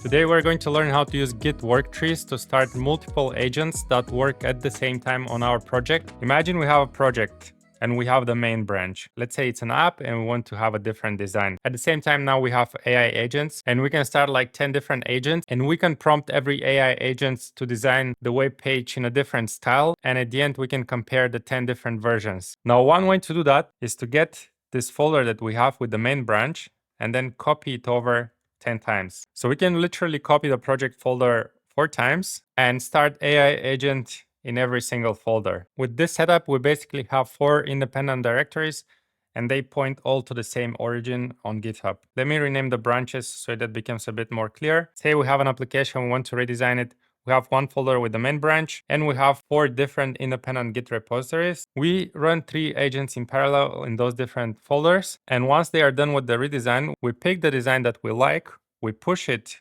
Today we're going to learn how to use Git Worktrees to start multiple agents that work at the same time on our project. Imagine we have a project and we have the main branch. Let's say it's an app and we want to have a different design. At the same time, now we have AI agents and we can start like 10 different agents and we can prompt every AI agent to design the web page in a different style. And at the end, we can compare the 10 different versions. Now, one way to do that is to get this folder that we have with the main branch and then copy it over 10 times. So we can literally copy the project folder 4 times and start AI agent in every single folder. With this setup, we basically have 4 independent directories and they point all to the same origin on GitHub. Let me rename the branches so that becomes a bit more clear. Say we have an application, we want to redesign it. We have one folder with the main branch and we have 4 different independent Git repositories. We run 3 agents in parallel in those different folders. And once they are done with the redesign, we pick the design that we like, we push it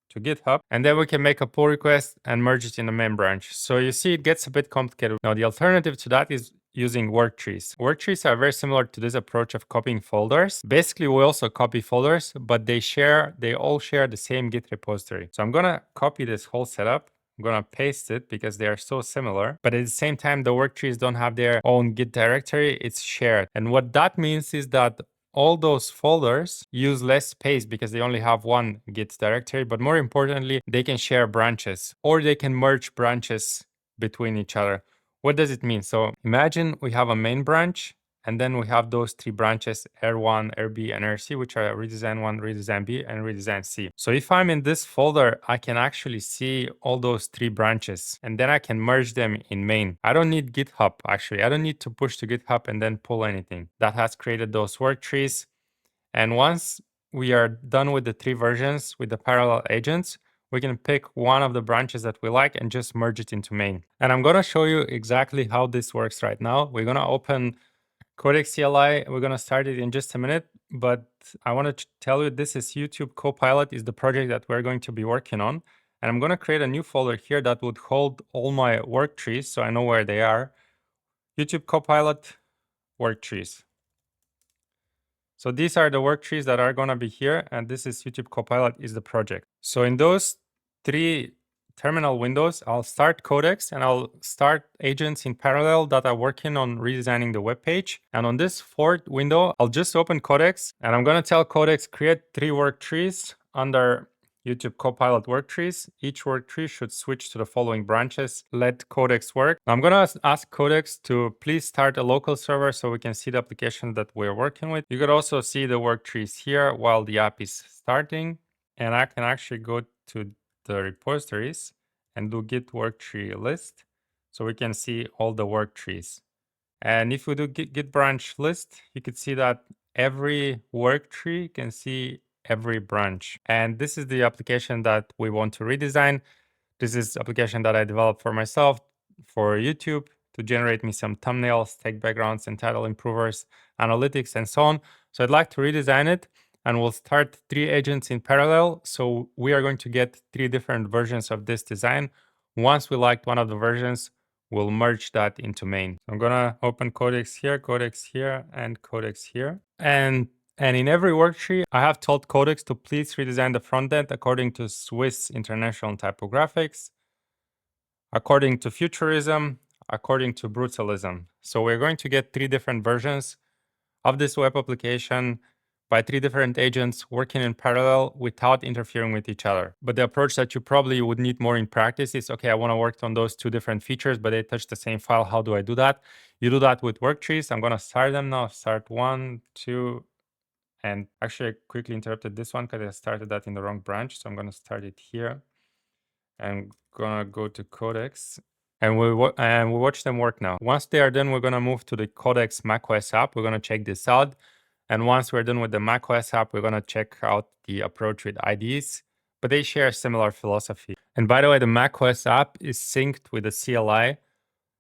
to GitHub, and then we can make a pull request and merge it in the main branch. So you see, it gets a bit complicated. Now, the alternative to that is using worktrees. Worktrees are very similar to this approach of copying folders. Basically, we also copy folders, but they all share the same Git repository. So I'm gonna copy this whole setup. I'm gonna paste it because they are so similar, but at the same time, the worktrees don't have their own Git directory, it's shared. And what that means is that all those folders use less space because they only have one Git directory, but more importantly, they can share branches or they can merge branches between each other. What does it mean? So imagine we have a main branch and then we have those 3 branches, R1, RB, and RC, which are redesign 1, redesign B, and redesign C. So if I'm in this folder, I can actually see all those 3 branches and then I can merge them in main. I don't need GitHub, actually. I don't need to push to GitHub and then pull anything. That has created those work trees. And once we are done with the 3 versions with the parallel agents, we can pick one of the branches that we like and just merge it into main. And I'm gonna show you exactly how this works right now. We're gonna open Codex CLI, we're going to start it in just a minute, but I want to tell you this is YouTube Copilot is the project that we're going to be working on. And I'm going to create a new folder here that would hold all my work trees so I know where they are. YouTube Copilot work trees. So these are the work trees that are going to be here, and this is YouTube Copilot is the project. So in those 3 terminal windows, I'll start Codex and I'll start agents in parallel that are working on redesigning the web page. And on this 4th window, I'll just open Codex and I'm going to tell Codex create 3 work trees under YouTube Copilot work trees. Each work tree should switch to the following branches. Let Codex work. Now I'm going to ask Codex to please start a local server so we can see the application that we're working with. You could also see the work trees here while the app is starting. And I can actually go to the repositories and do git worktree list so we can see all the work trees. And if we do git branch list, you could see that every work tree can see every branch. And this is the application that we want to redesign. This is application that I developed for myself for YouTube to generate me some thumbnails, tech backgrounds, and title improvers, analytics, and so on. So I'd like to redesign it. And we'll start 3 agents in parallel. So we are going to get 3 different versions of this design. Once we liked one of the versions, we'll merge that into main. I'm gonna open Codex here, and Codex here. And in every worktree, I have told Codex to please redesign the front end according to Swiss International Typographics, according to Futurism, according to Brutalism. So we're going to get 3 different versions of this web application by 3 different agents working in parallel without interfering with each other. But the approach that you probably would need more in practice is, okay, I want to work on those 2 different features, but they touch the same file. How do I do that? You do that with work trees. I'm going to start them now. Start 1, 2, and actually I quickly interrupted this one because I started that in the wrong branch. So I'm going to start it here. I'm going to go to Codex. And we watch them work now. Once they are done, we're going to move to the Codex macOS app. We're going to check this out. And once we're done with the macOS app, we're going to check out the approach with IDEs, but they share a similar philosophy. And by the way, the macOS app is synced with the CLI.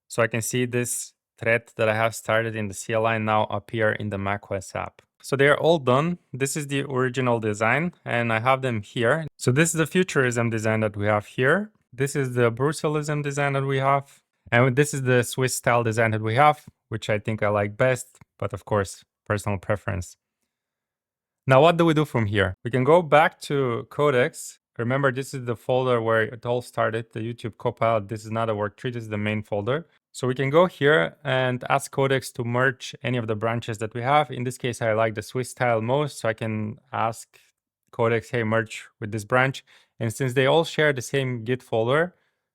So I can see this thread that I have started in the CLI now appear in the macOS app. So they're all done. This is the original design and I have them here. So this is the Futurism design that we have here. This is the Brutalism design that we have. And this is the Swiss style design that we have, which I think I like best, but of course, personal preference. Now, what do we do from here? We can go back to Codex Remember, this is the folder where it all started, the YouTube Copilot. This is not a work tree, this is the main folder. So we can go here and ask Codex to merge any of the branches that we have. In this case, I like the Swiss style most, so I can ask Codex, hey, merge with this branch. And since they all share the same Git folder,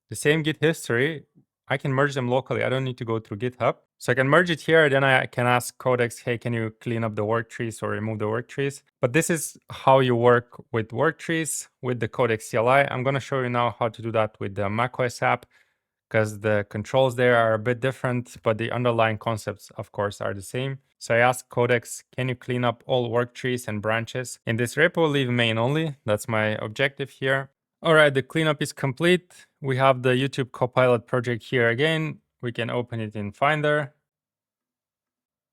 the same Git history, I can merge them locally. I don't need to go through GitHub. So I can merge it here, then I can ask Codex, hey, can you clean up the work trees or remove the work trees? But this is how you work with work trees with the Codex CLI. I'm going to show you now how to do that with the macOS app, because the controls there are a bit different, but the underlying concepts, of course, are the same. So I asked Codex, can you clean up all work trees and branches? In this repo, leave main only. That's my objective here. All right, the cleanup is complete. We have the YouTube Copilot project here again. We can open it in Finder.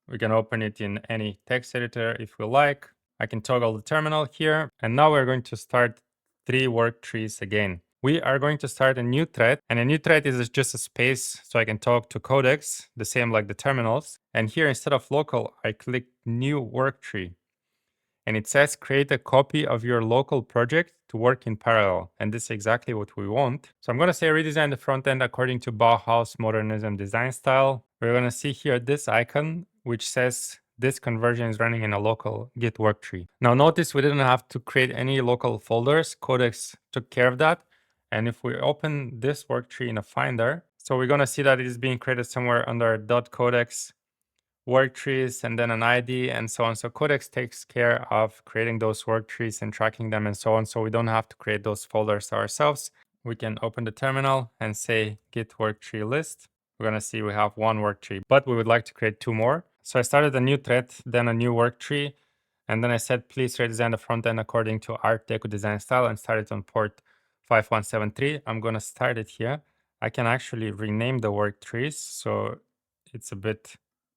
We can open it in any text editor if we like. I can toggle the terminal here. And now we're going to start 3 work trees again. We are going to start a new thread, and a new thread is just a space so I can talk to Codex, the same like the terminals. And here, instead of local, I click new work tree. And it says create a copy of your local project to work in parallel. And this is exactly what we want. So I'm going to say redesign the front end according to Bauhaus modernism design style. We're going to see here this icon, which says this conversion is running in a local Git worktree. Now notice we didn't have to create any local folders. Codex took care of that. And if we open this worktree in a Finder, so we're going to see that it is being created somewhere under .codex work trees and then an ID and so on. So Codex takes care of creating those work trees and tracking them and so on. So we don't have to create those folders ourselves. We can open the terminal and say git work tree list. We're going to see we have 1 work tree, but we would like to create 2 more. So I started a new thread, then a new work tree. And then I said, please redesign the front end according to Art Deco design style and start it on port 5173. I'm going to start it here. I can actually rename the work trees. So it's a bit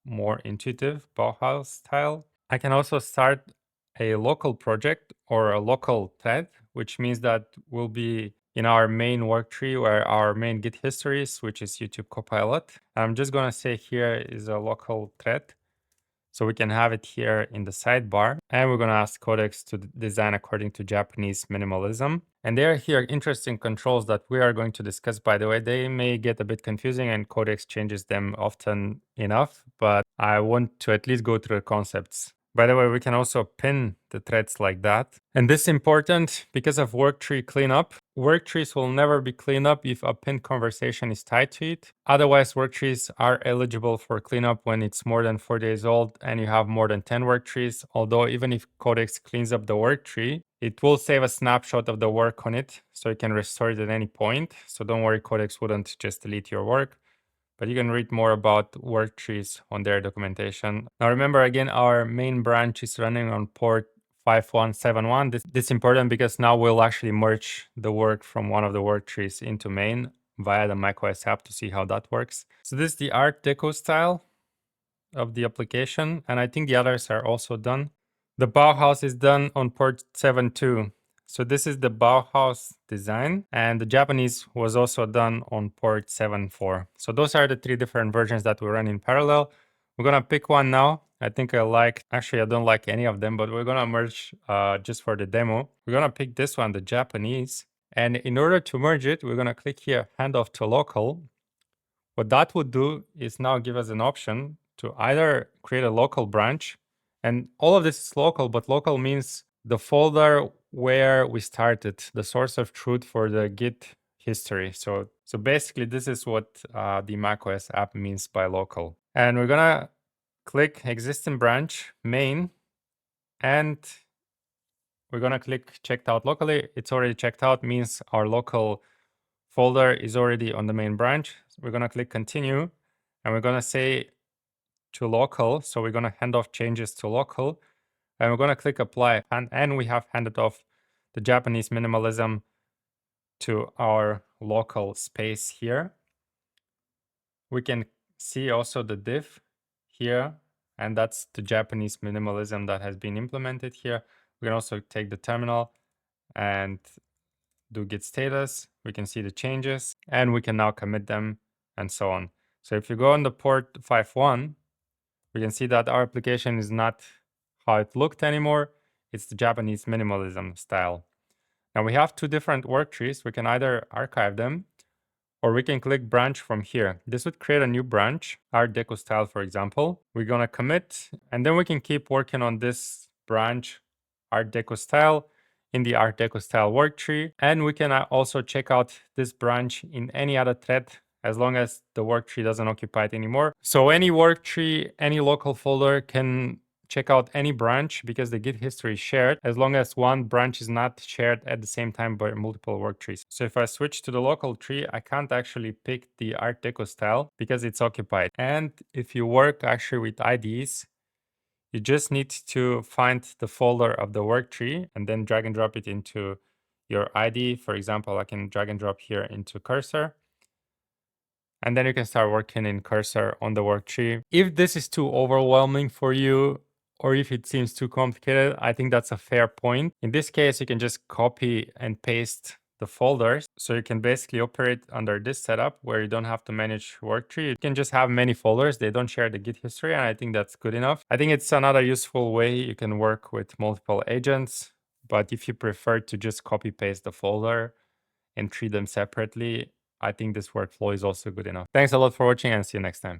more intuitive Bauhaus style. I can also start a local project or a local thread, which means that we'll be in our main work tree where our main Git history is, which is YouTube Copilot. I'm just going to say here is a local thread. So we can have it here in the sidebar. And we're going to ask Codex to design according to Japanese minimalism. And there are here interesting controls that we are going to discuss, by the way. They may get a bit confusing and Codex changes them often enough, but I want to at least go through the concepts. By the way, we can also pin the threads like that. And this is important because of work tree cleanup. Work trees will never be cleaned up if a pinned conversation is tied to it. Otherwise, work trees are eligible for cleanup when it's more than 4 days old and you have more than 10 work trees. Although even if Codex cleans up the work tree, it will save a snapshot of the work on it, so you can restore it at any point. So don't worry, Codex wouldn't just delete your work. But you can read more about work trees on their documentation. Now remember again, our main branch is running on port 5171. This is important because now we'll actually merge the work from one of the work trees into main via the macOS app to see how that works. So this is the Art Deco style of the application, and I think the others are also done. The Bauhaus is done on port 72. So this is the Bauhaus design, and the Japanese was also done on port 74. So those are the 3 different versions that we run in parallel. We're gonna pick one now. I think actually I don't like any of them, but we're gonna merge just for the demo. We're gonna pick this one, the Japanese. And in order to merge it, we're gonna click here, handoff to local. What that would do is now give us an option to either create a local branch, and all of this is local, but local means the folder where we started, the source of truth for the Git history. So basically this is what the macOS app means by local. And we're gonna click existing branch, main, and we're gonna click checked out locally. It's already checked out, means our local folder is already on the main branch. So we're gonna click continue, and we're gonna say to local. So we're gonna hand off changes to local. And we're going to click apply, and we have handed off the Japanese minimalism to our local space here. We can see also the div here, and that's the Japanese minimalism that has been implemented here. We can also take the terminal and do git status. We can see the changes, and we can now commit them and so on. So if you go on the port 51, we can see that our application is not how it looked anymore. It's the Japanese minimalism style. Now we have two different work trees. We can either archive them or we can click branch from here. This would create a new branch, Art Deco style, for example. We're gonna commit, and then we can keep working on this branch, Art Deco style, in the Art Deco style work tree. And we can also check out this branch in any other thread as long as the work tree doesn't occupy it anymore. So any work tree, any local folder can check out any branch because the Git history is shared as long as one branch is not shared at the same time by multiple work trees. So if I switch to the local tree, I can't actually pick the Art Deco style because it's occupied. And if you work actually with IDs, you just need to find the folder of the work tree and then drag and drop it into your ID. For example, I can drag and drop here into cursor. And then you can start working in cursor on the work tree. If this is too overwhelming for you, or if it seems too complicated, I think that's a fair point. In this case, you can just copy and paste the folders. So you can basically operate under this setup where you don't have to manage work tree. You can just have many folders. They don't share the Git history, and I think that's good enough. I think it's another useful way you can work with multiple agents. But if you prefer to just copy paste the folder and treat them separately, I think this workflow is also good enough. Thanks a lot for watching and see you next time.